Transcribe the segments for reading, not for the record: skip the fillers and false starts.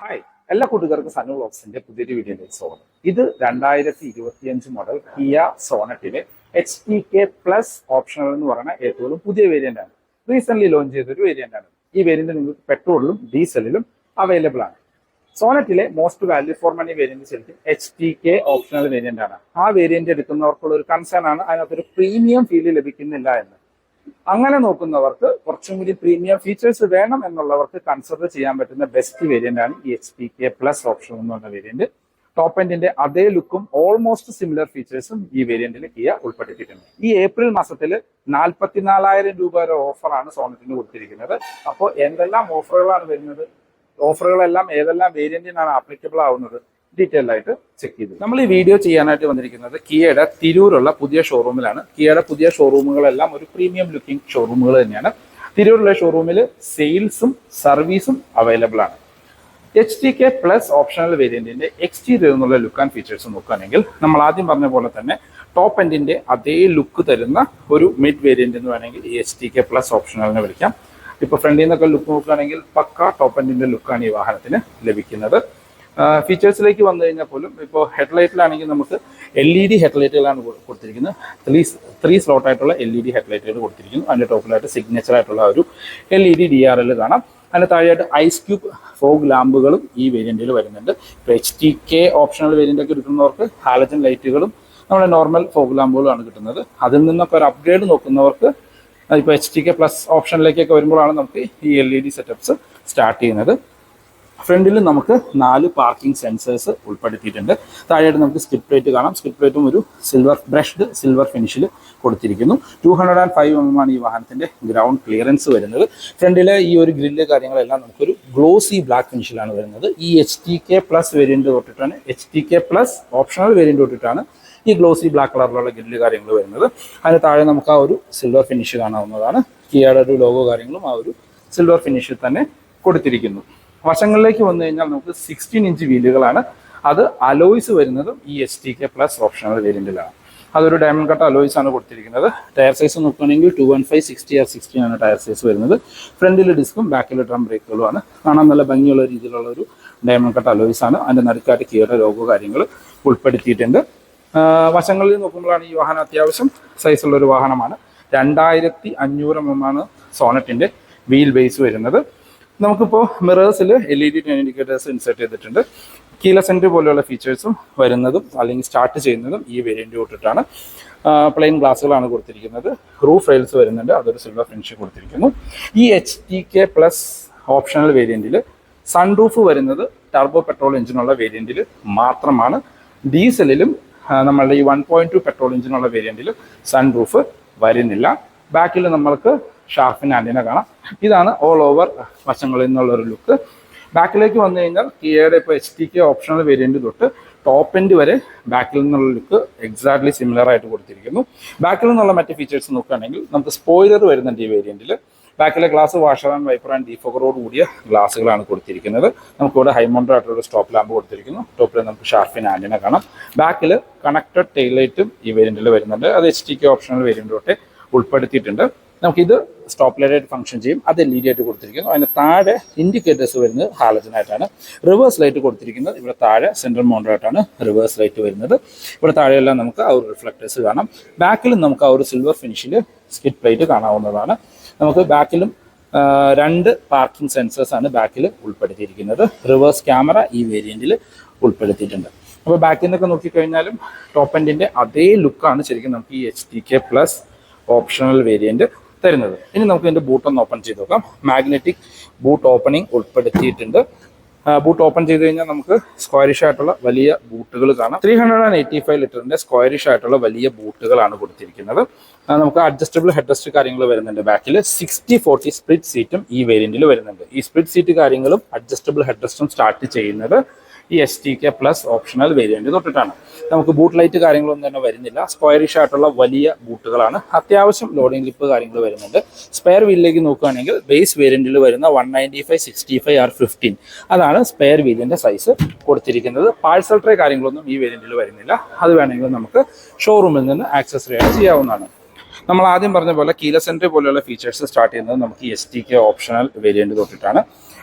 Hi, എല്ലാ കൂട്ടുകാർക്കും സനു വ്ലോഗ്സിന്റെ പുതിയൊരു വീഡിയോയിലേക്ക് സ്വാഗതം. ഇത് 2025 മോഡൽ കിയ സോണറ്റിലെ HTK+ ഓപ്ഷണൽ എന്ന് പറയുന്ന ഏറ്റവും പുതിയ വേരിയന്റ് ആണ്. റീസെന്റ് ലോഞ്ച് ചെയ്തൊരു വേരിയന്റ് ആണ്. ഈ വേരിയന്റ് നിങ്ങൾക്ക് പെട്രോളിലും ഡീസലിലും അവൈലബിൾ ആണ്. സോണറ്റിലെ most value for money variant ശരിക്കും HTK ഓപ്ഷണൽ വേരിയന്റ് ആണ്. ആ വേരിയന്റ് എടുക്കുന്നവർക്കുള്ള ഒരു കൺസേൺ ആണ് അതിനകത്തൊരു പ്രീമിയം ഫീൽ ലഭിക്കുന്നില്ല എന്ന്. അങ്ങനെ നോക്കുന്നവർക്ക് കുറച്ചും കൂടി പ്രീമിയം ഫീച്ചേഴ്സ് വേണം എന്നുള്ളവർക്ക് കൺസിഡർ ചെയ്യാൻ പറ്റുന്ന ബെസ്റ്റ് വേരിയന്റ് ആണ് ഈ HTK+ ഓപ്ഷൻ എന്ന് പറഞ്ഞ വേരിയന്റ്. ടോപ്പ് എൻഡിന്റെ അതേ ലുക്കും ഓൾമോസ്റ്റ് സിമിലർ ഫീച്ചേഴ്സും ഈ വേരിയന്റിൽ കിയ ഉൾപ്പെടുത്തിയിട്ടുണ്ട്. ഈ ഏപ്രിൽ മാസത്തിൽ 44,000 രൂപ വരെ ഓഫറാണ് സോണറ്റിന് കൊടുത്തിരിക്കുന്നത്. അപ്പോൾ എന്തെല്ലാം ഓഫറുകളാണ് വരുന്നത്, ഓഫറുകളെല്ലാം ഏതെല്ലാം വേരിയന്റിനാണ് ആപ്ലിക്കബിൾ ആവുന്നത്, ഡീറ്റെയിൽ ആയിട്ട് ചെക്ക് ചെയ്തു. നമ്മൾ ഈ വീഡിയോ ചെയ്യാനായിട്ട് വന്നിരിക്കുന്നത് കിയയുടെ തിരൂരുള്ള പുതിയ ഷോറൂമിലാണ്. കിയയുടെ പുതിയ ഷോറൂമുകളെല്ലാം ഒരു പ്രീമിയം ലുക്കിംഗ് ഷോറൂമുകൾ തന്നെയാണ്. തിരൂരുള്ള ഷോറൂമിൽ സെയിൽസും സർവീസും അവൈലബിൾ ആണ്. HTK+ ഓപ്ഷണൽ വേരിയന്റിന്റെ എക്സ്റ്റീരിയർ എന്നുള്ള ലുക്ക് ആൻഡ് ഫീച്ചേഴ്സ് നോക്കുകയാണെങ്കിൽ നമ്മൾ ആദ്യം പറഞ്ഞ പോലെ തന്നെ ടോപ്പ് എൻഡിന്റെ അതേ ലുക്ക് തരുന്ന ഒരു മിഡ് വേരിയന്റ് എന്ന് വേണമെങ്കിൽ ഈ HTK+ ഓപ്ഷണലിനെ വിളിക്കാം. ഇപ്പൊ ഫ്രണ്ടിൽ നിന്നൊക്കെ ലുക്ക് നോക്കുകയാണെങ്കിൽ പക്ക ടോപ്പ് എൻഡിന്റെ ലുക്കാണ് ഈ വാഹനത്തിന് ലഭിക്കുന്നത്. ഫീച്ചേഴ്സിലേക്ക് വന്നു കഴിഞ്ഞാൽ പോലും ഇപ്പോൾ ഹെഡ്ലൈറ്റിലാണെങ്കിൽ നമുക്ക് LED ഹെഡ്ലൈറ്റുകളാണ് കൊടുത്തിരിക്കുന്നത്. ത്രീ സ്ലോട്ട് ആയിട്ടുള്ള LED ഹെഡ്ലൈറ്റുകൾ കൊടുത്തിരിക്കുന്നു. അതിൻ്റെ ടോപ്പിലായിട്ട് സിഗ്നേച്ചർ ആയിട്ടുള്ള ഒരു LED DRL കാണാം. അതിന് താഴെയായിട്ട് ഐസ് ക്യൂബ് ഫോഗ് ലാമ്പുകളും ഈ വേരിയന്റിൽ വരുന്നുണ്ട്. ഇപ്പോൾ HTK ഓപ്ഷണൽ വേരിയന്റ് ഒക്കെ എടുക്കുന്നവർക്ക് ഹാലജൻ ലൈറ്റുകളും നമ്മുടെ നോർമൽ ഫോഗ് ലാമ്പുകളുമാണ് കിട്ടുന്നത്. അതിൽ നിന്നൊക്കെ ഒരു അപ്ഗ്രേഡ് നോക്കുന്നവർക്ക് ഇപ്പോൾ HTK+ ഓപ്ഷനിലേക്കൊക്കെ വരുമ്പോഴാണ് നമുക്ക് ഈ LED സെറ്റപ്സ് സ്റ്റാർട്ട് ചെയ്യുന്നത്. ഫ്രണ്ടിൽ നമുക്ക് 4 പാർക്കിംഗ് സെൻസേഴ്സ് ഉൾപ്പെടുത്തിയിട്ടുണ്ട്. താഴെയായിട്ട് നമുക്ക് സ്കിഡ് പ്ലേറ്റ് കാണാം. സ്കിഡ് പ്ലേറ്റും ഒരു സിൽവർ ഫിനിഷിൽ കൊടുത്തിരിക്കുന്നു. 205 mm ആണ് ഈ വാഹനത്തിന്റെ ഗ്രൗണ്ട് ക്ലിയറൻസ് വരുന്നത്. ഫ്രണ്ടിലെ ഈ ഒരു ഗ്രില്ല് കാര്യങ്ങളെല്ലാം നമുക്കൊരു ഗ്ലോസി ബ്ലാക്ക് ഫിനിഷിലാണ് വരുന്നത്. ഈ HTK+ വേരിയന്റ് തൊട്ടിട്ടാണ്, HTK+ ഓപ്ഷണൽ വേരിയന്റ് തൊട്ടിട്ടാണ് ഈ ഗ്ലോസി ബ്ലാക്ക് കളറിലുള്ള ഗ്രില്ല് കാര്യങ്ങൾ വരുന്നത്. അതിന് താഴെ നമുക്ക് ആ ഒരു സിൽവർ ഫിനിഷ് കാണാവുന്നതാണ്. കിയയുടെ ഒരു ലോഗോ കാര്യങ്ങളും ആ ഒരു സിൽവർ ഫിനിഷിൽ തന്നെ കൊടുത്തിരിക്കുന്നു. വശങ്ങളിലേക്ക് വന്നു കഴിഞ്ഞാൽ നമുക്ക് 16 ഇഞ്ച് വീലുകളാണ്. അത് അലോയ്സ് വരുന്നതും ഈ HTK+ ഓപ്ഷണൽ വേരിയന്റിലാണ്. അതൊരു ഡയമണ്ട് കട്ട് അലോയ്സ് ആണ് കൊടുത്തിരിക്കുന്നത്. ടയർ സൈസ് നോക്കുകയാണെങ്കിൽ 215/60R16 ആണ് ടയർ സൈസ് വരുന്നത്. ഫ്രണ്ടിൽ ഡിസ്കും ബാക്കിൽ ഡ്രം ബ്രേക്കുകളുമാണ്. കാണാൻ നല്ല ഭംഗിയുള്ള രീതിയിലുള്ള ഒരു ഡയമണ്ട് കട്ട് അലോയ്സ് ആണ്. അതിൻ്റെ നടുക്കായിട്ട് കിയയുടെ ലോഗോ കാര്യങ്ങൾ ഉൾപ്പെടുത്തിയിട്ടുണ്ട്. വശങ്ങളിൽ നോക്കുമ്പോഴാണ് ഈ വാഹനം അത്യാവശ്യം സൈസുള്ള ഒരു വാഹനമാണ്. 2500 mm ആണ് സോണറ്റിന്റെ വീൽ ബേസ് വരുന്നത്. നമുക്കിപ്പോൾ മിറേഴ്സിൽ LED ടേൺ ഇൻഡിക്കേറ്റേഴ്സ് ഇൻസേർട്ട് ചെയ്തിട്ടുണ്ട്. കീലെസ് എൻട്രി പോലെയുള്ള ഫീച്ചേഴ്സും വരുന്നതും അല്ലെങ്കിൽ സ്റ്റാർട്ട് ചെയ്യുന്നതും ഈ വേരിയന്റ് തൊട്ടിട്ടാണ്. പ്ലെയിൻ ഗ്ലാസ്സുകളാണ് കൊടുത്തിരിക്കുന്നത്. റൂഫ് റെയിൽസ് വരുന്നുണ്ട്, അതൊരു സിൽവർ ഫിനിഷ് കൊടുത്തിരിക്കുന്നു. ഈ HTK+ ഓപ്ഷണൽ വേരിയന്റിൽ സൺറൂഫ് വരുന്നത് ടർബോ പെട്രോൾ എഞ്ചിനുള്ള വേരിയന്റിൽ മാത്രമാണ്. ഡീസലിലും നമ്മളുടെ ഈ 1.2 പെട്രോൾ എഞ്ചിനുള്ള വേരിയന്റിൽ സൺറൂഫ് വരുന്നില്ല. ബാക്കിൽ നമ്മൾക്ക് ഷാർഫിൻ ആന്റിന കാണാം. ഇതാണ് ഓൾ ഓവർ വശങ്ങളിൽ നിന്നുള്ളൊരു ലുക്ക്. ബാക്കിലേക്ക് വന്നു കഴിഞ്ഞാൽ കിയയുടെ ഇപ്പോൾ HTK ഓപ്ഷണൽ വേരിയന്റ് തൊട്ട് ടോപ്പ് എൻഡ് വരെ ബാക്കിൽ നിന്നുള്ള ലുക്ക് എക്സാക്ട്ലി സിമിലർ ആയിട്ട് കൊടുത്തിരിക്കുന്നു. ബാക്കിൽ നിന്നുള്ള മറ്റ് ഫീച്ചേഴ്സ് നോക്കുകയാണെങ്കിൽ നമുക്ക് സ്പോയിലർ വരുന്നുണ്ട് ഈ വേരിയന്റിൽ. ബാക്കിലെ glass washer and wiper and ഡീഫോഗറോട് കൂടിയ ഗ്ലാസ്സുകളാണ് കൊടുത്തിരിക്കുന്നത്. നമുക്കിവിടെ ഹൈ മൗണ്ടഡ് ആയിട്ടുള്ള സ്റ്റോപ്പ് ലാമ്പ് കൊടുത്തിരിക്കുന്നു. ടോപ്പിൽ നമുക്ക് ഷാർഫിൻ ആന്റിന കാണാം. ബാക്കിൽ കണക്റ്റഡ് ടെയിൽ ലൈറ്റും ഈ വേരിയന്റിൽ വരുന്നുണ്ട്. അത് HTK ഓപ്ഷണൽ വേരിയന്റ് തൊട്ട് ഉൾപ്പെടുത്തിയിട്ടുണ്ട്. നമുക്കിത് സ്റ്റോപ്പ് ലൈറ്റ് ആയിട്ട് ഫംഗ്ഷൻ ചെയ്യും. അത് LED ആയിട്ട് കൊടുത്തിരിക്കുന്നു. അതിന് താഴെ ഇൻഡിക്കേറ്റേഴ്സ് വരുന്നത് ഹാലജൻ ആയിട്ടാണ്. റിവേഴ്സ് ലൈറ്റ് കൊടുത്തിരിക്കുന്നത് ഇവിടെ താഴെ സെൻട്രൽ മൗണ്ടഡ് ആയിട്ടാണ് റിവേഴ്സ് ലൈറ്റ് വരുന്നത്. ഇവിടെ താഴെയെല്ലാം നമുക്ക് ആ ഒരു റിഫ്ലക്ടേഴ്സ് കാണാം. ബാക്കിലും നമുക്ക് ആ ഒരു സിൽവർ ഫിനിഷിൽ സ്കിഡ് പ്ലേറ്റ് കാണാവുന്നതാണ്. നമുക്ക് ബാക്കിലും 2 പാർക്കിംഗ് സെൻസേഴ്സ് ആണ് ബാക്കിൽ ഉൾപ്പെടുത്തിയിരിക്കുന്നത്. റിവേഴ്സ് ക്യാമറ ഈ വേരിയന്റിൽ ഉൾപ്പെടുത്തിയിട്ടുണ്ട്. അപ്പോൾ ബാക്കിൽ നിന്നൊക്കെ നോക്കിക്കഴിഞ്ഞാലും ടോപ്പ് എൻഡിന്റെ അതേ ലുക്കാണ് ശരിക്കും നമുക്ക് ഈ HTK+ ഓപ്ഷണൽ വേരിയന്റ് തരുന്നത്. ഇനി നമുക്ക് ഇതിന്റെ ബൂട്ട് ഒന്ന് ഓപ്പൺ ചെയ്ത് നോക്കാം. മാഗ്നറ്റിക് ബൂട്ട് ഓപ്പണിംഗ് ഉൾപ്പെടുത്തിയിട്ടുണ്ട്. ബൂട്ട് ഓപ്പൺ ചെയ്ത് കഴിഞ്ഞാൽ നമുക്ക് സ്ക്വയറിഷ് ആയിട്ടുള്ള വലിയ ബൂട്ടുകൾ കാണാം. 385 ലിറ്ററിന്റെ സ്ക്വയറിഷ് ആയിട്ടുള്ള വലിയ ബൂട്ടുകളാണ് കൊടുത്തിരിക്കുന്നത്. നമുക്ക് അഡ്ജസ്റ്റബിൾ ഹെഡ് റെസ്റ്റ് കാര്യങ്ങൾ വരുന്നുണ്ട്. ബാക്കിൽ 60/40 സ്പ്ലിറ്റ് സീറ്റും ഈ വേരിയന്റിൽ വരുന്നുണ്ട്. ഈ സ്പ്ലിറ്റ് സീറ്റ് കാര്യങ്ങളും അഡ്ജസ്റ്റബിൾ ഹെഡ് റെസ്റ്റും സ്റ്റാർട്ട് ചെയ്യുന്നത് ഈ HTK+ ഓപ്ഷണൽ വേരിയന്റ് തൊട്ടിട്ടാണ്. നമുക്ക് ബൂട്ട് ലൈറ്റ് കാര്യങ്ങളൊന്നും തന്നെ വരുന്നില്ല. സ്ക്വയറിഷ് ആയിട്ടുള്ള വലിയ ബൂട്ടുകളാണ്. അത്യാവശ്യം ലോഡിംഗ് ഗ്രിപ്പ് കാര്യങ്ങൾ വരുന്നുണ്ട്. സ്പെയർ വീലിലേക്ക് നോക്കുകയാണെങ്കിൽ ബേസ് വേരിയന്റിൽ വരുന്ന 195/65R15 അതാണ് സ്പെയർ വീലിന്റെ സൈസ് കൊടുത്തിരിക്കുന്നത്. പാഴ്സൽ ട്രേ കാര്യങ്ങളൊന്നും ഈ വേരിയന്റിൽ വരുന്നില്ല. അത് വേണമെങ്കിൽ നമുക്ക് ഷോറൂമിൽ നിന്ന് ആക്സസറി ആയിട്ട് ചെയ്യാവുന്നതാണ്. നമ്മൾ ആദ്യം പറഞ്ഞ പോലെ കീലെസ് എൻട്രി പോലെയുള്ള ഫീച്ചേഴ്സ് സ്റ്റാർട്ട് ചെയ്യുന്നത് നമുക്ക് HTK ഓപ്ഷണൽ വേരിയന്റ് തൊട്ടിട്ടാണ്.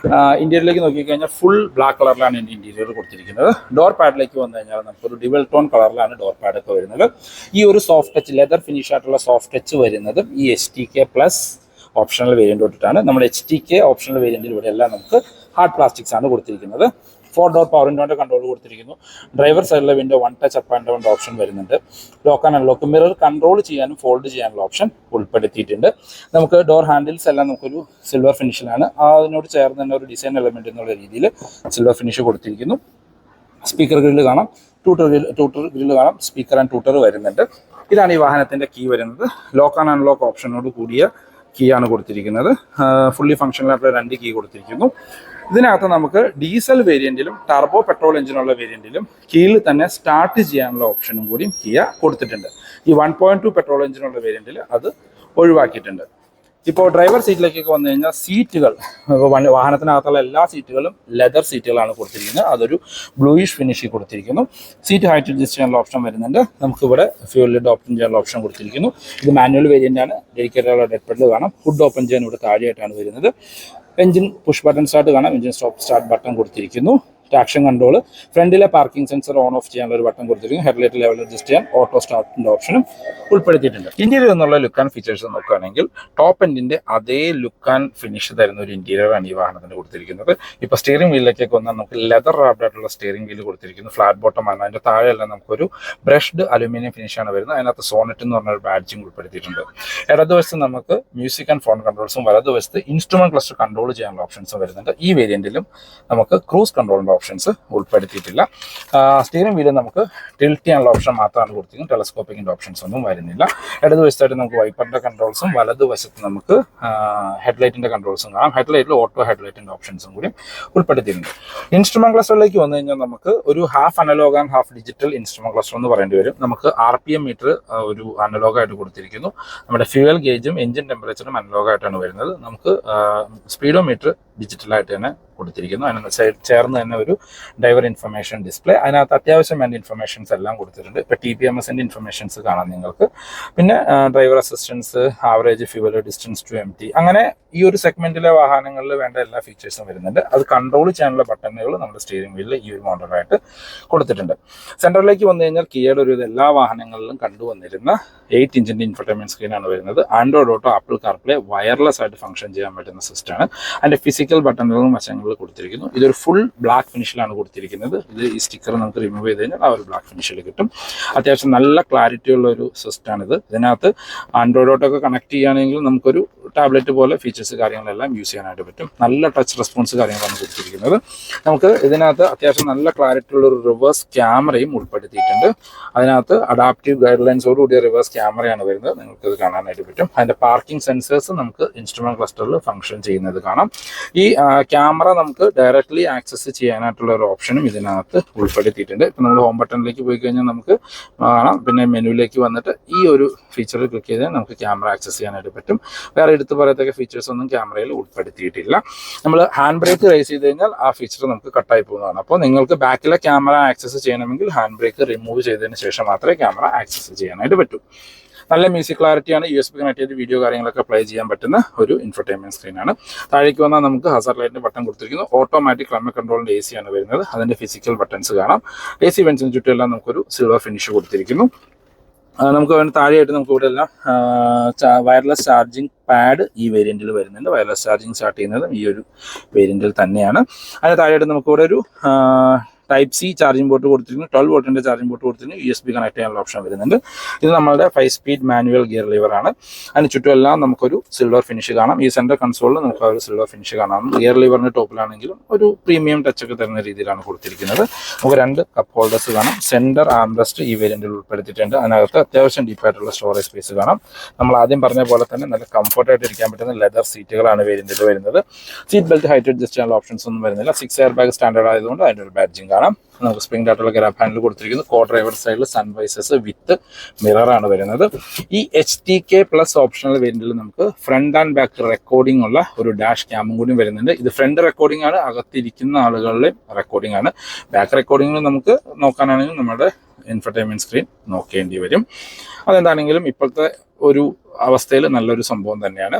ഇന്റീരിയറിലേക്ക് നോക്കിക്കഴിഞ്ഞാൽ ഫുൾ ബ്ലാക്ക് കളറിലാണ് ഇന്റീരിയർ കൊടുത്തിരിക്കുന്നത്. ഡോർ പാഡിലേക്ക് വന്നു കഴിഞ്ഞാൽ നമുക്കൊരു ഡിവൽ ടോൺ കളറിലാണ് ഡോർ പാഡൊക്കെ വരുന്നത്. ഈ ഒരു സോഫ്റ്റ് ടച്ച് ലെതർ ഫിനിഷ് ആയിട്ടുള്ള സോഫ്റ്റ് ടച്ച് വരുന്നത് ഈ HTK+ ഓപ്ഷണൽ വേരിയന്റ് തൊട്ടിട്ടാണ്. നമ്മുടെ HTK ഓപ്ഷണൽ വേരിയന്റിൽ ഇവിടെ എല്ലാം നമുക്ക് ഹാർഡ് പ്ലാസ്റ്റിക്സ് ആണ് കൊടുത്തിരിക്കുന്നത്. 4 ഡോർ പവർ വിൻഡോന്റെ കൺട്രോൾ കൊടുത്തിരിക്കുന്നു. ഡ്രൈവർ സൈഡിലെ window 1 touch up and down option വരുന്നുണ്ട്. Lock and unlock mirror control ചെയ്യാനും ഫോൾഡ് ചെയ്യാനുള്ള ഓപ്ഷൻ ഉൾപ്പെടുത്തിയിട്ടുണ്ട്. നമുക്ക് ഡോർ ഹാൻഡിൽസ് എല്ലാം നമുക്കൊരു സിൽവർ ഫിനിഷിലാണ്. അതിനോട് ചേർന്ന് തന്നെ ഒരു ഡിസൈൻ എലമെന്റ് എന്നുള്ള രീതിയിൽ സിൽവർ ഫിനിഷ് കൊടുത്തിരിക്കുന്നു. സ്പീക്കർ ഗ്രില്ല് കാണാം, ട്യൂട്ടർ ഗ്രില്ല് കാണാം, സ്പീക്കർ ആൻഡ് ട്യൂട്ടർ വരുന്നുണ്ട്. ഇതാണ് ഈ വാഹനത്തിന്റെ കീ വരുന്നത്. ലോക്ക് ആൻഡ് അൺലോക്ക് ഓപ്ഷനോട് കൂടിയ കീ ആണ് കൊടുത്തിരിക്കുന്നത്. ഫുള്ളി ഫംഗ്ഷണലായിട്ടുള്ള 2 കീ കൊടുത്തിരിക്കുന്നു. ഇതിനകത്ത് നമുക്ക് ഡീസൽ വേരിയന്റിലും ടർബോ പെട്രോൾ എഞ്ചിനുള്ള വേരിയന്റിലും കീഴിൽ തന്നെ സ്റ്റാർട്ട് ചെയ്യാനുള്ള ഓപ്ഷനും കൂടി കിയ കൊടുത്തിട്ടുണ്ട്. ഈ 1.2 പെട്രോൾ എഞ്ചിനുള്ള വേരിയന്റിൽ അത് ഒഴിവാക്കിയിട്ടുണ്ട്. ഇപ്പോൾ ഡ്രൈവർ സീറ്റിലേക്കൊക്കെ വന്നു കഴിഞ്ഞാൽ സീറ്റുകൾ, വാഹനത്തിനകത്തുള്ള എല്ലാ സീറ്റുകളും ലെതർ സീറ്റുകളാണ് കൊടുത്തിരിക്കുന്നത്. അതൊരു ബ്ലൂയിഷ് ഫിനിഷിൽ കൊടുത്തിരിക്കുന്നു. സീറ്റ് ഹൈറ്റ് അഡ്ജസ്റ്റ് ചെയ്യാനുള്ള ഓപ്ഷൻ വരുന്നുണ്ട്. നമുക്കിവിടെ ഫ്യൂൽ ലിഡ് ഓപ്പൺ ചെയ്യാനുള്ള ഓപ്ഷൻ കൊടുത്തിരിക്കുന്നു. ഇത് മാനുവൽ വേരിയന്റ് ആണ്. ഡെഡിക്കേറ്റഡ് ആയുള്ള ഡെഡ് പെഡൽ കാണാം. ഹുഡ് ഓപ്പൺ ചെയ്യാൻ ഇവിടെ താഴെയായിട്ടാണ് വരുന്നത്. എഞ്ചിൻ പുഷ് ബട്ടൺ സ്റ്റാർട്ട് കാണാം. എഞ്ചിൻ സ്റ്റോപ്പ് സ്റ്റാർട്ട് ബട്ടൺ കൊടുത്തിരിക്കുന്നു. ട്രാക്ഷൻ കൺട്രോൾ, ഫ്രണ്ടിലെ പാർക്കിംഗ് സെൻസർ ഓൺ ഓഫ് ചെയ്യാനുള്ള ഒരു ബട്ടൺ കൊടുത്തിരിക്കുന്നു. ഹെഡ്ലൈറ്റ് ലെവൽ അഡ്ജസ്റ്റ് ചെയ്യാൻ ഓട്ടോ സ്റ്റാർട്ടിന്റെ ഓപ്ഷനും ഉൾപ്പെടുത്തിയിട്ടുണ്ട്. ഇന്റീരിയർ എന്നുള്ള ലുക്ക് ആൻഡ് ഫീച്ചേഴ്സ് നോക്കുകയാണെങ്കിൽ ടോപ്പ് എൻഡിന്റെ അതേ ലുക്ക് ആൻഡ് ഫിനിഷ് തരുന്ന ഒരു ഇന്റീരിയർ ആണ് ഈ വാഹനത്തിന് കൊടുത്തിരിക്കുന്നത്. ഇപ്പൊ സ്റ്റിയറിംഗ് വീലിലേക്കൊക്കെ വന്നാൽ നമുക്ക് ലെതർ റാപ്ഡ് ആയിട്ടുള്ള സ്റ്റിയറിംഗ് വീല് കൊടുത്തിരിക്കുന്നു. ഫ്ലാറ്റ് ബോട്ടം ആണ്. അതിന്റെ താഴെയെല്ലാം നമുക്കൊരു ബ്രഷ്ഡ് അലുമിനിയം ഫിനിഷ് ആണ് വരുന്നത്. അതിനകത്ത് സോണറ്റ് എന്ന് പറഞ്ഞ ഒരു ബാഡ്ജിങ് ഉൾപ്പെടുത്തിയിട്ടുണ്ട്. ഇടതുവശത്ത് നമുക്ക് മ്യൂസിക് ആൻഡ് ഫോൺ കൺട്രോൾസും വലതുവശത്ത് ഇൻസ്ട്രുമെന്റ് ക്ലസ്റ്റർ കൺട്രോൾ ചെയ്യാനുള്ള ഓപ്ഷൻസും വരുന്നുണ്ട്. ഈ വേരിയന്റിലും നമുക്ക് ക്രൂസ് കൺട്രോളിന്റെ ഓപ്ഷൻസ് ഉൾപ്പെടുത്തിയിട്ടില്ല. സ്റ്റിയറിംഗ് വീല് നമുക്ക് ടിൽറ്റ് ചെയ്യാനുള്ള ഓപ്ഷൻ മാത്രമാണ് കൊടുത്തിരിക്കുന്നത്. ടെലസ്കോപ്പിക്കിന്റെ ഓപ്ഷൻസ് ഒന്നും വരുന്നില്ല. ഇടതുവശത്തായിട്ട് നമുക്ക് വൈപ്പറിന്റെ കൺട്രോൾസും വലതുവശത്ത് നമുക്ക് ഹെഡ്ലൈറ്റിന്റെ കൺട്രോൾസും കാണാം. ഹെഡ്ലൈറ്റിൽ ഓട്ടോ ഹെഡ്ലൈറ്റിന്റെ ഓപ്ഷൻസും കൂടി ഉൾപ്പെടുത്തിയിട്ടുണ്ട്. ഇൻസ്ട്രുമെന്റ് ക്ലസ്റ്ററിലേക്ക് വന്നു കഴിഞ്ഞാൽ നമുക്ക് ഒരു half analog and half digital instrument cluster എന്ന് പറയേണ്ടി വരും. നമുക്ക് RPM മീറ്റർ ഒരു അനലോഗായിട്ട് കൊടുത്തിരിക്കുന്നു. നമ്മുടെ ഫ്യൂവൽ ഗേജും എഞ്ചിൻ ടെമ്പറേച്ചറും അനലോഗായിട്ടാണ് വരുന്നത്. നമുക്ക് സ്പീഡോ മീറ്റർ ഡിജിറ്റലായിട്ട് തന്നെ കൊടുത്തിരിക്കുന്നു. അതിന് ചേർന്ന് തന്നെ ഒരു ഡ്രൈവർ ഇൻഫർമേഷൻ ഡിസ്പ്ലേ, അതിനകത്ത് അത്യാവശ്യം വേണ്ട ഇൻഫർമേഷൻസ് എല്ലാം കൊടുത്തിട്ടുണ്ട്. ഇപ്പോൾ TPMSന്റെ ഇൻഫർമേഷൻസ് കാണാം നിങ്ങൾക്ക്. പിന്നെ driver assistance, average fuel, distance to empty, അങ്ങനെ ഈ ഒരു സെഗ്മെന്റിലെ വാഹനങ്ങളിൽ വേണ്ട എല്ലാ ഫീച്ചേഴ്സും വരുന്നുണ്ട്. അത് കൺട്രോൾ ചെയ്യാനുള്ള ബട്ടണുകൾ നമ്മുടെ സ്റ്റിയറിംഗ് വീലിൽ ഈ ഒരു മോഡലായിട്ട് കൊടുത്തിട്ടുണ്ട്. സെന്ററിലേക്ക് വന്നു കഴിഞ്ഞാൽ കിയയുടെ ഒരു എല്ലാ വാഹനങ്ങളിലും കണ്ടുവന്നിരുന്ന 8 ഇഞ്ചിന്റെ ഇൻഫർടൈൻമെന്റ് സ്ക്രീനാണ് വരുന്നത്. Android auto, apple CarPlay wireless ആയിട്ട് ഫംഗ്ഷൻ ചെയ്യാൻ പറ്റുന്ന സിസ്റ്റമാണ്. അതിന്റെ ഫിസിക്കൽ ബട്ടണുകളും വശങ്ങളിൽ കൊടുത്തിരിക്കുന്നു. ഇതൊരു ഫുൾ ബ്ലാക്ക് ഫിനിഷിലാണ് കൊടുത്തിരിക്കുന്നത്. ഇത് ഈ സ്റ്റിക്കർ നമുക്ക് റിമൂവ് ചെയ്ത് കഴിഞ്ഞാൽ ആ ഒരു ബ്ലാക്ക് ഫിനിഷിൽ കിട്ടും. അത്യാവശ്യം നല്ല ക്ലാരിറ്റി ഉള്ള ഒരു സിസ്റ്റമാണിത്. ഇതിനകത്ത് ആൻഡ്രോയിഡ് ഓട്ടോ ഒക്കെ കണക്ട് ചെയ്യുകയാണെങ്കിൽ നമുക്കൊരു ടാബ്ലറ്റ് പോലെ ഫീച്ചേഴ്സ് കാര്യങ്ങളെല്ലാം യൂസ് ചെയ്യാനായിട്ട് പറ്റും. നല്ല ടച്ച് റെസ്പോൺസ് കാര്യങ്ങളാണ് കൊടുത്തിരിക്കുന്നത്. നമുക്ക് ഇതിനകത്ത് അത്യാവശ്യം നല്ല ക്ലാരിറ്റി ഉള്ള ഒരു റിവേഴ്സ് ക്യാമറയും ഉൾപ്പെടുത്തിയിട്ടുണ്ട്. അതിനകത്ത് അഡാപ്റ്റീവ് ഗൈഡ് ലൈൻസോട് കൂടിയ റിവേഴ്സ് ക്യാമറയാണ് വരുന്നത്. നിങ്ങൾക്ക് ഇത് കാണാനായിട്ട് പറ്റും. അതിന്റെ പാർക്കിംഗ് സെൻസേഴ്സ് നമുക്ക് ഇൻസ്ട്രുമെന്റ് ക്ലസ്റ്ററിൽ ഫംഗ്ഷൻ ചെയ്യുന്നത് കാണാം. ഈ ക്യാമറ നമുക്ക് ഡയറക്ട്ലി ആക്സസ് ചെയ്യാനായിട്ടുള്ള ഒരു ഓപ്ഷനും ഇതിനകത്ത് ഉൾപ്പെടുത്തിയിട്ടുണ്ട്. ഇപ്പം നമ്മൾ ഹോം ബട്ടണിലേക്ക് പോയി കഴിഞ്ഞാൽ നമുക്ക് കാണാം. പിന്നെ മെനുവിലേക്ക് വന്നിട്ട് ഈ ഒരു ഫീച്ചർ ക്ലിക്ക് ചെയ്താൽ നമുക്ക് ക്യാമറ ആക്സസ് ചെയ്യാനായിട്ട് പറ്റും. വേറെ എടുത്ത് പറയത്തക്ക ഫീച്ചേഴ്സ് ഒന്നും ക്യാമറയിൽ ഉൾപ്പെടുത്തിയിട്ടില്ല. നമ്മൾ ഹാൻഡ് ബ്രേക്ക് റേസ് ചെയ്ത് കഴിഞ്ഞാൽ ആ ഫീച്ചർ നമുക്ക് കട്ടായി പോകുന്നതാണ്. അപ്പോൾ നിങ്ങൾക്ക് ബാക്കിലെ ക്യാമറ ആക്സസ് ചെയ്യണമെങ്കിൽ ഹാൻഡ് ബ്രേക്ക് റിമൂവ് ചെയ്തതിന് ശേഷം മാത്രമേ ക്യാമറ ആക്സസ് ചെയ്യാനായിട്ട് പറ്റൂ. നല്ല മ്യൂസിക് ക്ലാരിറ്റിയാണ്. USB കണക്ട് ചെയ്ത് വീഡിയോ കാര്യങ്ങളൊക്കെ പ്ലേ ചെയ്യാൻ പറ്റുന്ന ഒരു ഇൻഫർടൈൻമെന്റ് സ്ക്രീനാണ്. താഴേക്ക് വന്നാൽ നമുക്ക് ഹസാർഡ് ലൈറ്റിന്റെ ബട്ടൺ കൊടുത്തിരിക്കുന്നു. ഓട്ടോമാറ്റിക് ക്ലൈമറ്റ് കൺട്രോളിന്റെ AC ആണ് വരുന്നത്. അതിന്റെ ഫിസിക്കൽ ബട്ടൺസ് കാണാം. AC വെന്റ്സിന് ചുറ്റുമെല്ലാം നമുക്കൊരു സിൽവർ ഫിനിഷ് കൊടുത്തിരിക്കുന്നു. നമുക്ക് താഴെയായിട്ട് നമുക്ക് ഇവിടെ എല്ലാം വയർലെസ് ചാർജിങ് പാഡ് ഈ വേരിയന്റിൽ വരുന്നുണ്ട്. വയർലെസ് ചാർജിങ് സ്റ്റാർട്ട് ചെയ്യുന്നതും ഈ ഒരു വേരിയന്റിൽ തന്നെയാണ്. അതിന് താഴെയായിട്ട് നമുക്കിവിടെ ഒരു Type-C ചാർജിംഗ് പോർട്ട് കൊടുത്തിരിക്കുന്നു. 12 വോൾട്ടിന്റെ ചാർജിംഗ് പോർട്ട് കൊടുത്തിരിക്കുന്നു. USB കണക്ട് ചെയ്യാനുള്ള ഓപ്ഷൻ വരുന്നുണ്ട്. ഇത് നമ്മളുടെ 5 സ്പീഡ് മാനുവൽ ഗിയർ ലിവർ ആണ്. അതിന് ചുറ്റുമെല്ലാം നമുക്കൊരു സിൽവർ ഫിനിഷ് കാണാം. ഈ സെന്റർ കൺസോളിൽ നമുക്ക് ആ ഒരു സിൽവർ ഫിനിഷ് കാണാം. ഗിയർ ലിവറിന്റെ ടോപ്പിലാണെങ്കിലും ഒരു പ്രീമിയം ടച്ച് ഒക്കെ തരുന്ന രീതിയിലാണ് കൊടുത്തിരിക്കുന്നത്. നമുക്ക് 2 കപ്പ് ഹോൾഡേഴ്സ് കാണാം. സെന്റർ ആംബ്രസ്റ്റ് ഈ വേരിയന്റിൽ ഉൾപ്പെടുത്തിയിട്ടുണ്ട്. അതിനകത്ത് അത്യാവശ്യം ഡീപ്പായിട്ടുള്ള സ്റ്റോറേജ് സ്പേസ് കാണാം. നമ്മൾ ആദ്യം പറഞ്ഞ പോലെ തന്നെ നല്ല കംഫർട്ടായിട്ട് ഇരിക്കാൻ പറ്റുന്ന ലെതർ സീറ്റുകളാണ് വേരിയന്റിൽ വരുന്നത്. സീറ്റ് ബെൽറ്റ് ഹൈറ്റ് അഡ്ജസ്റ്റ് ചെയ്യാനുള്ള ഓപ്ഷൻസ് ഒന്നും വരുന്നില്ല. 6 എയർ ബാഗ് സ്റ്റാൻഡേർഡ് ആയതുകൊണ്ട് അതിന്റെ ഒരു ബാഡ്ജിങ് കാണാം. നമുക്ക് സ്പ്രിംഗ് ആയിട്ടുള്ള ഗ്രാബ് ഹാൻഡിൽ കൊടുത്തിരിക്കുന്നു. കോ ഡ്രൈവർ സൈഡിൽ സൺവൈസേഴ്സ് വിത്ത് മിറർ ആണ് വരുന്നത്. ഈ HTK+ ഓപ്ഷണൽ വേരിയന്റിൽ നമുക്ക് ഫ്രണ്ട് ആൻഡ് ബാക്ക് റെക്കോർഡിംഗ് ഉള്ള ഒരു ഡാഷ് ക്യാമും കൂടി വരുന്നുണ്ട്. ഇത് ഫ്രണ്ട് റെക്കോർഡിംഗ് ആണ്, അകത്തിരിക്കുന്ന ആളുകളുടെ റെക്കോർഡിംഗ് ആണ്. ബാക്ക് റെക്കോർഡിംഗിൽ നമുക്ക് നോക്കാനാണെങ്കിൽ നമ്മുടെ ഇൻഫർടൈൻമെന്റ് സ്ക്രീൻ നോക്കേണ്ടി വരും. അതെന്താണെങ്കിലും ഇപ്പോഴത്തെ ഒരു അവസ്ഥയിൽ നല്ലൊരു സംഭവം തന്നെയാണ്.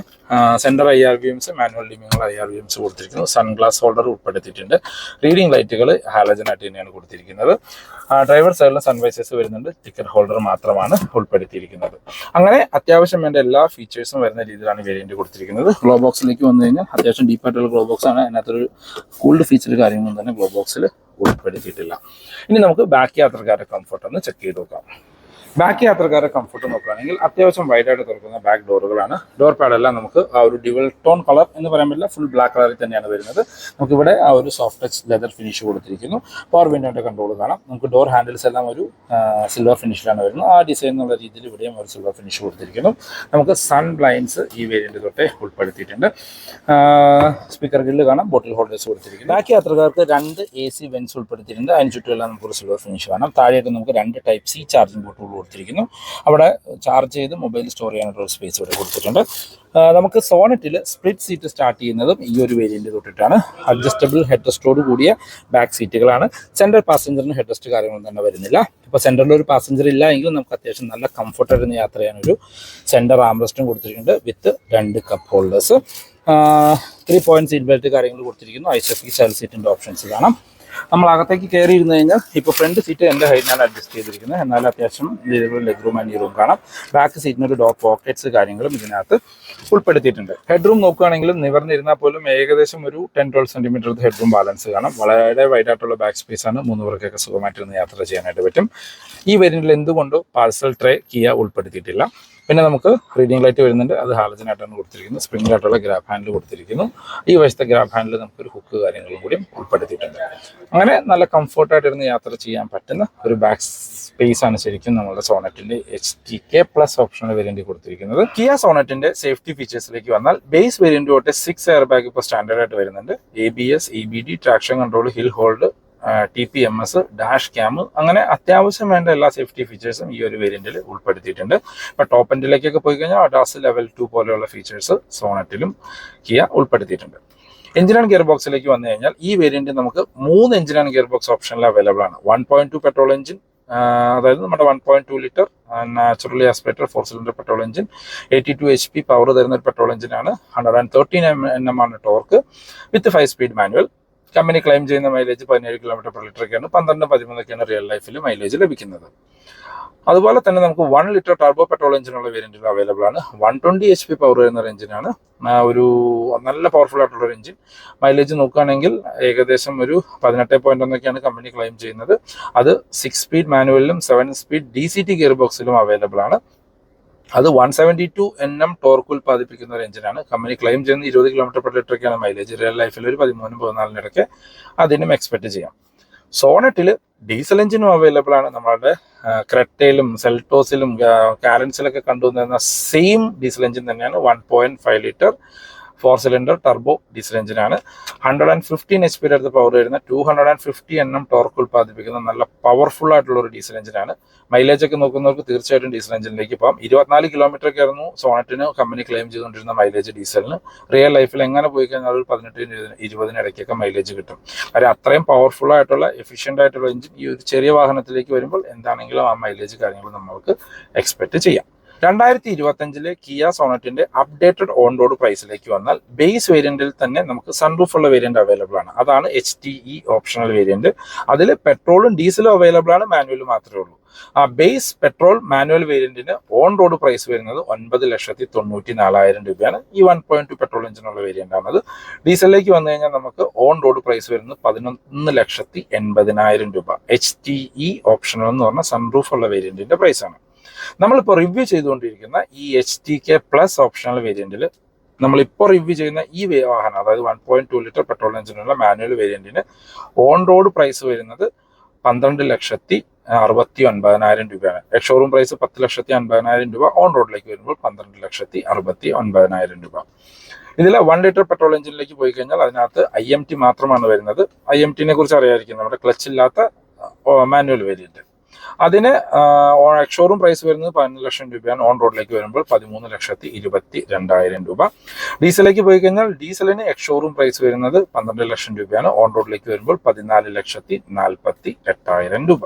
സെൻറ്റർ IRVMs, മാനുവൽ ഡിമ്മിങ്ങൾ IRVMs കൊടുത്തിരിക്കുന്നു. സൺഗ്ലാസ് ഹോൾഡർ ഉൾപ്പെടുത്തിയിട്ടുണ്ട്. റീഡിംഗ് ലൈറ്റുകൾ ഹാലജനായിട്ട് തന്നെയാണ് കൊടുത്തിരിക്കുന്നത്. ഡ്രൈവർ സൈഡിലും സൺവൈസേഴ്സ് വരുന്നുണ്ട്. ടിക്കറ്റ് ഹോൾഡർ മാത്രമാണ് ഉൾപ്പെടുത്തിയിരിക്കുന്നത്. അങ്ങനെ അത്യാവശ്യം വേണ്ട എല്ലാ ഫീച്ചേഴ്സും വരുന്ന രീതിയിലാണ് വേരിയന്റ് കൊടുത്തിരിക്കുന്നത്. ഗ്ലോ ബോക്സിലേക്ക് വന്നു കഴിഞ്ഞാൽ അത്യാവശ്യം ഡീപ്പായിട്ടുള്ള ഗ്ലോ ബോക്സ് ആണ്. അതിനകത്തൊരു കൂൾഡ് ഫീച്ചർ കാര്യങ്ങളൊന്നും തന്നെ ഗ്ലോ ബോക്സിൽ ഉൾപ്പെടുത്തിയിട്ടില്ല. ഇനി നമുക്ക് ബാക്ക് യാത്രക്കാരുടെ കംഫർട്ട് ഒന്ന് ചെക്ക് ചെയ്ത് നോക്കാം. ബാക്ക് യാത്രക്കാരുടെ കംഫർട്ട് നോക്കുകയാണെങ്കിൽ അത്യാവശ്യം വൈഡായിട്ട് തുറക്കുന്ന ബാക്ക് ഡോറുകളാണ്. ഡോർ പാഡെല്ലാം നമുക്ക് ആ ഒരു ഡ്യുവൽ ടോൺ കളർ എന്ന് പറയാൻ പറ്റില്ല, ഫുൾ ബ്ലാക്ക് കളറിൽ തന്നെയാണ് വരുന്നത്. നമുക്കിവിടെ ആ ഒരു സോഫ്റ്റ് ടച്ച് ലെതർ ഫിനിഷ് കൊടുത്തിരിക്കുന്നു. പവർ വിൻഡോയുടെ കൺട്രോൾ കാണാം. നമുക്ക് ഡോർ ഹാൻഡിൽസ് എല്ലാം ഒരു സിൽവർ ഫിനിഷിലാണ് വരുന്നത്. ആ ഡിസൈൻ എന്നുള്ള രീതിയിൽ ഇവിടെയും ഒരു സിൽവർ ഫിനിഷ് കൊടുത്തിരിക്കുന്നു. നമുക്ക് സൺ ബ്ലൈൻഡ്സ് ഈ വേരിയന്റ് തൊട്ടേ ഉൾപ്പെടുത്തിയിട്ടുണ്ട്. സ്പീക്കർ ഗ്രില്ല് കാണാം. ബോട്ടിൽ ഹോൾഡേഴ്സ് കൊടുത്തിരിക്കുന്നു. ബാക്ക് യാത്രക്കാർക്ക് 2 AC വെന്റ്സ് ഉൾപ്പെടുത്തിയിട്ടുണ്ട്. അതിന് ചുറ്റുമെല്ലാം നമുക്കൊരു സിൽവർ ഫിനിഷ് കാണാം. താഴെയായിട്ട് നമുക്ക് 2 Type C ചാർജിംഗ് പോർട്ടുകൾ കൊടുത്തിരിക്കുന്നു. അവിടെ ചാർജ് ചെയ്ത് മൊബൈൽ സ്റ്റോർ ചെയ്യാനുള്ള സ്പേസ് ഇവിടെ കൊടുത്തിട്ടുണ്ട്. നമുക്ക് സോണറ്റിൽ സ്പ്ലിറ്റ് സീറ്റ് സ്റ്റാർട്ട് ചെയ്യുന്നതും ഈ ഒരു വേരിയന്റ് തൊട്ടിട്ടാണ്. അഡ്ജസ്റ്റബിൾ ഹെഡ് റെസ്റ്റോട് കൂടിയ ബാക്ക് സീറ്റുകളാണ്. സെൻട്രൽ പാസഞ്ചറിന് ഹെഡ് റെസ്റ്റ് കാര്യങ്ങളൊന്നും തന്നെ വരുന്നില്ല. ഇപ്പോൾ സെൻറ്ററിൽ ഒരു പാസഞ്ചർ ഇല്ല എങ്കിലും നമുക്ക് അത്യാവശ്യം നല്ല കംഫർട്ടായിരുന്ന യാത്ര ചെയ്യാനൊരു സെൻറ്റർ ആംറെസ്റ്റും കൊടുത്തിട്ടുണ്ട് വിത്ത് 2 cup holders. 3 point seat belt കാര്യങ്ങൾ കൊടുത്തിരിക്കുന്നു. ISOFIX ചൈൽഡ് സീറ്റിൻ്റെ ഓപ്ഷൻസ് കാണാം. നമ്മൾ അകത്തേക്ക് കയറി ഇരുന്ന് കഴിഞ്ഞാൽ ഇപ്പോൾ ഫ്രണ്ട് സീറ്റ് എൻ്റെ ഹൈറ്റിനാണ് അഡ്ജസ്റ്റ് ചെയ്തിരിക്കുന്നത്. എന്നാൽ അത്യാവശ്യം ലെഗ് റൂം ആൻഡ് ഈ റൂം കാണാം. ബാക്ക് സീറ്റിനൊരു ഡോർ പോക്കറ്റ്സ് കാര്യങ്ങളും ഇതിനകത്ത് ഉൾപ്പെടുത്തിയിട്ടുണ്ട്. ഹെഡ് റൂം നോക്കുകയാണെങ്കിലും നിവർന്നിരുന്നാൽ പോലും ഏകദേശം ഒരു 10-12 സെൻറ്റിമീറ്റർ ഹെഡ് റൂം ബാലൻസ് കാണാം. വളരെ വൈഡായിട്ടുള്ള ബാക്ക് സ്പേസ് ആണ്. 3 പേർക്കൊക്കെ സുഖമായിട്ടിരുന്ന് യാത്ര ചെയ്യാനായിട്ട് പറ്റും. ഈ വേരിയന്റിൽ എന്തുകൊണ്ടോ പാർസൽ ട്രേ കിയ ഉൾപ്പെടുത്തിയിട്ടില്ല. പിന്നെ നമുക്ക് റീഡിംഗ് ലൈറ്റ് വരുന്നുണ്ട്. അത് ഹാലജനായിട്ടാണ് കൊടുത്തിരിക്കുന്നത്. സ്പ്രിംഗിലായിട്ടുള്ള ഗ്രാബ് ഹാൻഡിൽ കൊടുത്തിരിക്കുന്നു. ഈ വശത്തെ ഗ്രാബ് ഹാൻഡിൽ നമുക്കൊരു ഹുക്ക് കാര്യങ്ങളും കൂടി ഉൾപ്പെടുത്തിയിട്ടുണ്ട്. അങ്ങനെ നല്ല കംഫർട്ടായിട്ടിരുന്ന് യാത്ര ചെയ്യാൻ പറ്റുന്ന ഒരു ബാക്ക് സ്പേസ് ആണ് ശരിക്കും നമ്മുടെ സോണറ്റിന്റെ HTK+ ഓപ്ഷണൽ വേരിയന്റ് കൊടുത്തിരിക്കുന്നത്. കിയ സോണറ്റിന്റെ സേഫ്റ്റി ഫീച്ചേഴ്സിലേക്ക് വന്നാൽ ബേസ് വേരിയന്റ് തൊട്ട് 6 എയർ ബാഗ് ഇപ്പോൾ സ്റ്റാൻഡേർഡ് ആയിട്ട് വരുന്നുണ്ട്. ABS, EBD, traction control, hill hold, TPMS, dash cam, അങ്ങനെ അത്യാവശ്യം വേണ്ട എല്ലാ സേഫ്റ്റി ഫീച്ചേഴ്സും ഈ ഒരു വേരിയന്റിൽ ഉൾപ്പെടുത്തിയിട്ടുണ്ട്. ഇപ്പോൾ ടോപ്പ് എൻഡിലേക്കൊക്കെ പോയി കഴിഞ്ഞാൽ അഡാസ് ലെവൽ 2 പോലെയുള്ള ഫീച്ചേഴ്സ് സോണറ്റിലും കിയ ഉൾപ്പെടുത്തിയിട്ടുണ്ട്. എഞ്ചിൻ ആൻഡ് ഗിയർ ബോക്സിലേക്ക് വന്നു കഴിഞ്ഞാൽ ഈ വേരിയന്റ് നമുക്ക് 3 എഞ്ചിൻ ആൻഡ് ഗിയർ ബോക്സ് ഓപ്ഷനിൽ അവൈലബിൾ ആണ്. 1.2 പെട്രോൾ എഞ്ചിൻ, അതായത് നമ്മുടെ 1.2 litre naturally aspirated 4 cylinder petrol engine, 82 HP power തരുന്ന ഒരു പെട്രോൾ എഞ്ചിനാണ്. 113 Nm ആണ് ടോർക്ക് വിത്ത് 5 സ്പീഡ് മാനുവൽ. കമ്പനി ക്ലെയിം ചെയ്യുന്ന മൈലേജ് 17 km/ലിറ്റർ ഒക്കെയാണ്. 12-13 റിയൽ ലൈഫിൽ മൈലേജ് ലഭിക്കുന്നത്. അതുപോലെ തന്നെ നമുക്ക് 1 ലിറ്റർ ടർബോ പെട്രോൾ എഞ്ചിനുള്ള വേരിയന്റിൽ അവൈലബിൾ ആണ്. 120 HP പവർ വരുന്ന ഒരു എഞ്ചിനാണ്. ഒരു നല്ല പവർഫുൾ ആയിട്ടുള്ള ഒരു എഞ്ചിൻ. മൈലേജ് നോക്കുകയാണെങ്കിൽ ഏകദേശം ഒരു 18.1 കമ്പനി ക്ലെയിം ചെയ്യുന്നത്. അത് 6 സ്പീഡ് മാനുവലിലും 7 സ്പീഡ് DCT ഗിയർ ബോക്സിലും അവൈലബിൾ ആണ്. അത് 172 Nm ടോർക്ക് ഉൽപ്പാദിപ്പിക്കുന്ന ഒരു എഞ്ചിനാണ്. കമ്പനി ക്ലെയിം ചെയ്യുന്ന 20 km/ലിറ്റർ ഒക്കെയാണ് മൈലേജ്. റിയൽ ലൈഫിൽ ഒരു 13-14 ഇടയ്ക്ക് അതിനും എക്സ്പെക്ട് ചെയ്യാം. സോണറ്റിൽ ഡീസൽ എഞ്ചിനും അവൈലബിൾ ആണ്. നമ്മളുടെ ക്രെറ്റയിലും സെൽട്ടോസിലും കാരൻസിലൊക്കെ കണ്ടുവന്നിരുന്ന സെയിം ഡീസൽ എഞ്ചിൻ തന്നെയാണ്. 1.5 ലിറ്റർ 4 സിലിണ്ടർ ടർബോ ഡീസൽ എഞ്ചിനാണ്. 115 HP അടുത്ത് പവർ വരുന്ന 250 Nm ടോർക്ക് ഉൽപ്പാദിപ്പിക്കുന്ന നല്ല പവർഫുൾ ആയിട്ടുള്ള ഒരു ഡീസൽ എഞ്ചിനാണ്. മൈലേജ് ഒക്കെ നോക്കുന്നവർക്ക് തീർച്ചയായിട്ടും ഡീസൽ എഞ്ചിനിലേക്ക് പോകാം. 24 km ഒക്കെ ആയിരുന്നു സോണറ്റിന് കമ്പനി ക്ലെയിം ചെയ്തുകൊണ്ടിരുന്ന മൈലേജ് ഡീസലിന്. റിയൽ ലൈഫിൽ എങ്ങനെ പോയി കഴിഞ്ഞാൽ ഒരു 18-20 ഇടയ്ക്കൊക്കെ മൈലേജ് കിട്ടും. കാര്യം അത്രയും പവർഫുൾ ആയിട്ടുള്ള എഫിഷ്യൻ്റ് ആയിട്ടുള്ള എഞ്ചിൻ ഈ ഒരു ചെറിയ വാഹനത്തിലേക്ക് വരുമ്പോൾ എന്താണെങ്കിലും ആ മൈലേജ് കാര്യങ്ങൾ നമുക്ക് എക്സ്പെക്ട് ചെയ്യാം. 2025 കിയ സോണറ്റിന്റെ അപ്ഡേറ്റഡ് ഓൺ റോഡ് പ്രൈസിലേക്ക് വന്നാൽ ബേസ് വേരിയന്റിൽ തന്നെ നമുക്ക് സൺറൂഫ് ഉള്ള വേരിയന്റ് അവൈലബിൾ ആണ്. അതാണ് HTE ഓപ്ഷണൽ വേരിയന്റ്. അതിൽ പെട്രോളും ഡീസലും അവൈലബിൾ ആണ്, മാനുവലും മാത്രമേ ഉള്ളൂ. ആ ബേസ് പെട്രോൾ മാനുവൽ വേരിയന്റിന് ഓൺ റോഡ് പ്രൈസ് വരുന്നത് 9,94,000 രൂപയാണ്. ഈ 1.2 പെട്രോൾ എഞ്ചിനുള്ള വേരിയന്റ് ആണത്. ഡീസലിലേക്ക് വന്നു കഴിഞ്ഞാൽ നമുക്ക് ഓൺ റോഡ് പ്രൈസ് വരുന്നത് 11,80,000 രൂപ. HTE ഓപ്ഷണൽ എന്ന് പറഞ്ഞാൽ സൺറൂഫ് ഉള്ള വേരിയന്റിന്റെ പ്രൈസ് ആണ്. നമ്മളിപ്പോൾ റിവ്യൂ ചെയ്തുകൊണ്ടിരിക്കുന്ന ഈ HTK+ ഓപ്ഷണൽ വേരിയന്റിൽ നമ്മളിപ്പോൾ റിവ്യൂ ചെയ്യുന്ന ഈ വാഹനം, അതായത് 1.2 ലിറ്റർ പെട്രോൾ എഞ്ചിനുള്ള മാനുവൽ വേരിയന്റിന് ഓൺ റോഡ് പ്രൈസ് വരുന്നത് 12,69,000 രൂപയാണ്. എക്സ്ഷോറൂം പ്രൈസ് 10,50,000 രൂപ. ഓൺ റോഡിലേക്ക് വരുമ്പോൾ 12,69,000 രൂപ. ഇതിൽ 1 ലിറ്റർ പെട്രോൾ എഞ്ചിനിലേക്ക് പോയി കഴിഞ്ഞാൽ അതിനകത്ത് IMT മാത്രമാണ് വരുന്നത്. IMTനെ കുറിച്ച് അറിയാമായിരിക്കും, നമ്മുടെ ക്ലച്ച് ഇല്ലാത്ത മാനുവൽ വേരിയന്റ്. അതിന് എക്സ്ഷോറൂം പ്രൈസ് വരുന്നത് 11 ലക്ഷം രൂപയാണ്. ഓൺ റോഡിലേക്ക് വരുമ്പോൾ 13,22,000 രൂപ. ഡീസലിലേക്ക് പോയി കഴിഞ്ഞാൽ ഡീസലിന് എക്സ്ഷോറൂം പ്രൈസ് വരുന്നത് 12 ലക്ഷം രൂപയാണ്. ഓൺ റോഡിലേക്ക് വരുമ്പോൾ 14,48,000 രൂപ.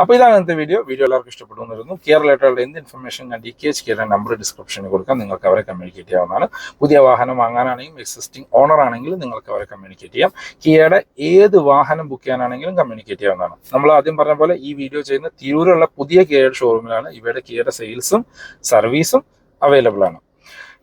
അപ്പോൾ ഇതാണ് ഇന്നത്തെ വീഡിയോ എല്ലാവർക്കും ഇഷ്ടപ്പെട്ടു എന്നിരുന്നു. കിയ റിലേറ്റഡ് എന്ത് ഇൻഫർമേഷൻ ഞാൻ DKH കിയയുടെ നമ്പർ ഡിസ്ക്രിപ്ഷനിൽ കൊടുക്കാം, നിങ്ങൾക്ക് അവരെ കമ്മ്യൂണിക്കേറ്റ് ചെയ്യാവുന്നതാണ്. പുതിയ വാഹനം വാങ്ങാനാണെങ്കിലും എക്സിസ്റ്റിംഗ് ഓണർ ആണെങ്കിലും നിങ്ങൾക്ക് അവരെ കമ്മ്യൂണിക്കേറ്റ് ചെയ്യാം. കിയയുടെ ഏത് വാഹനം ബുക്ക് ചെയ്യാനാണെങ്കിലും കമ്മ്യൂണിക്കേറ്റ് ചെയ്യാവുന്നതാണ്. നമ്മൾ ആദ്യം പറഞ്ഞ പോലെ ഈ വീഡിയോ ചെയ്യുന്ന തിരൂരുള്ള പുതിയ കിയയുടെ ഷോറൂമിലാണ് ഇവയുടെ കിയയുടെ സെയിൽസും സർവീസും അവൈലബിൾ ആണ്.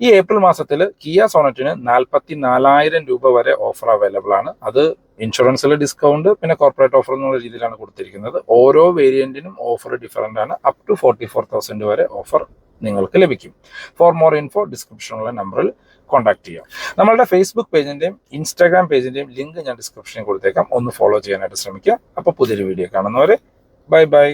ഈ ഏപ്രിൽ മാസത്തിൽ കിയ സോണറ്റിന് 44,000 രൂപ വരെ ഓഫർ അവൈലബിൾ ആണ്. അത് ഇൻഷുറൻസിലെ ഡിസ്കൗണ്ട് പിന്നെ കോർപ്പറേറ്റ് ഓഫർ എന്നുള്ള രീതിയിലാണ് കൊടുത്തിരിക്കുന്നത്. ഓരോ വേരിയന്റിനും ഓഫർ ഡിഫറൻ്റ് ആണ്. അപ് ടു 44,000 വരെ ഓഫർ നിങ്ങൾക്ക് ലഭിക്കും. ഫോർ മോർ ഇൻഫോ ഡിസ്ക്രിപ്ഷനുള്ള നമ്പറിൽ കോൺടാക്ട് ചെയ്യാം. നമ്മളുടെ ഫേസ്ബുക്ക് പേജിന്റെയും ഇൻസ്റ്റാഗ്രാം പേജിന്റെയും ലിങ്ക് ഞാൻ ഡിസ്ക്രിപ്ഷനിൽ കൊടുത്തേക്കാം. ഒന്ന് ഫോളോ ചെയ്യാനായിട്ട് ശ്രമിക്കുക. അപ്പോൾ പുതിയൊരു വീഡിയോ കാണുന്നവരെ ബൈ ബൈ.